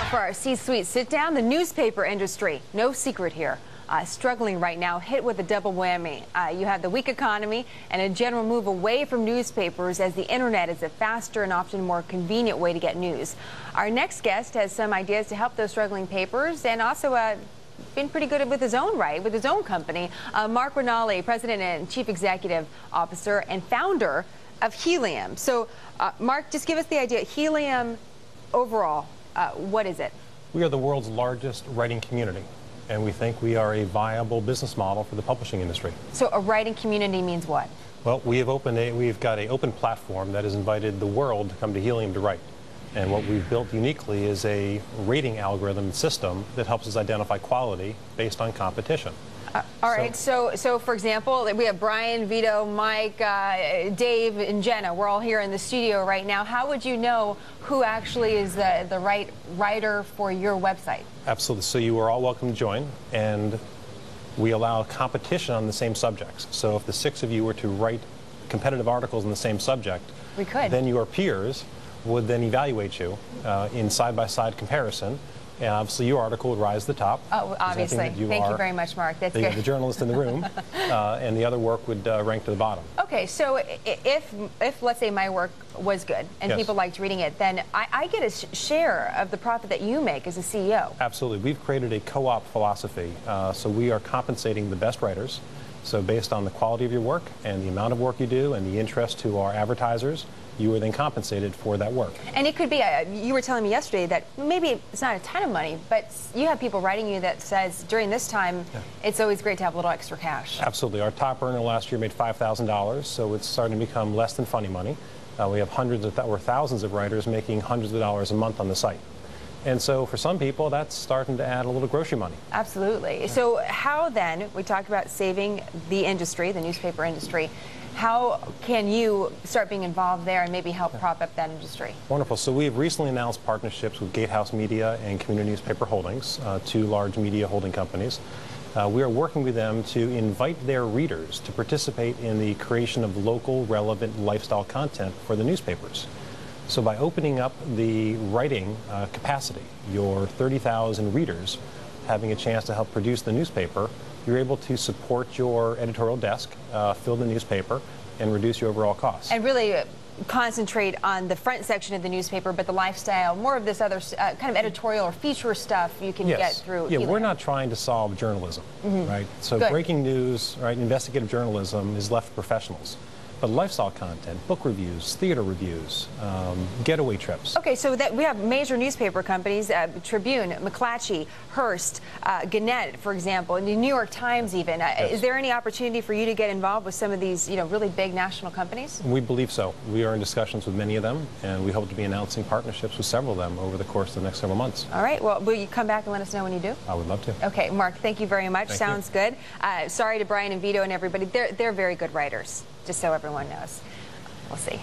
For our C-Suite sit-down, the newspaper industry, no secret here, struggling right now, hit with a double whammy. You have the weak economy and a general move away from newspapers as the internet is a faster and often more convenient way to get news. Our next guest has some ideas to help those struggling papers and also been pretty good with his own right, with his own company. Mark Ranalli, President and Chief Executive Officer and founder of Helium. So, Mark, just give us the idea. Helium, overall, what is it? We are the world's largest writing community, and we think we are a viable business model for the publishing industry. So a writing community means what? Well, we've got an open platform that has invited the world to come to Helium to write. And what we've built uniquely is a rating algorithm system that helps us identify quality based on competition. All right, so for example, we have Brian, Vito, Mike, Dave, and Jenna. We're all here in the studio right now. How would you know who actually is the right writer for your website? Absolutely. So you are all welcome to join, and we allow competition on the same subjects. So if the 6 of you were to write competitive articles on the same subject, we could. Then your peers would then evaluate you in side-by-side comparison. And obviously, your article would rise to the top. Oh, obviously. Thank you very much, Mark. That's good. The journalist in the room, and the other work would rank to the bottom. Okay, so if let's say my work was good and yes, people liked reading it, then I get a share of the profit that you make as a CEO. Absolutely. We've created a co-op philosophy. So we are compensating the best writers. So based on the quality of your work and the amount of work you do and the interest to our advertisers, you are then compensated for that work. And it could be, you were telling me yesterday that maybe it's not a ton of money, but you have people writing you that says during this time, it's always great to have a little extra cash. Absolutely. Our top earner last year made $5,000, so it's starting to become less than funny money. We have thousands of writers making hundreds of dollars a month on the site. And so for some people, that's starting to add a little grocery money. Absolutely. Yeah. So how then, we talked about saving the industry, the newspaper industry, how can you start being involved there and maybe help prop up that industry? Wonderful. So we have recently announced partnerships with Gatehouse Media and Community Newspaper Holdings, 2 large media holding companies. We are working with them to invite their readers to participate in the creation of local, relevant lifestyle content for the newspapers. So by opening up the writing capacity, your 30,000 readers having a chance to help produce the newspaper, you're able to support your editorial desk, fill the newspaper, and reduce your overall costs. And really concentrate on the front section of the newspaper, but the lifestyle, more of this other kind of editorial or feature stuff you can get through. Yeah, we're not trying to solve journalism, right? So breaking news, right, investigative journalism is left to professionals. But lifestyle content, book reviews, theater reviews, getaway trips. Okay, so that we have major newspaper companies, Tribune, McClatchy, Hearst, Gannett, for example, and the New York Times even. Yes. Is there any opportunity for you to get involved with some of these, really big national companies? We believe so. We are in discussions with many of them, and we hope to be announcing partnerships with several of them over the course of the next several months. All right. Well, will you come back and let us know when you do? I would love to. Okay, Mark, thank you very much. Thank Sounds you. good. Sorry to Brian and Vito and everybody. They're very good writers, just so everyone knows. We'll see.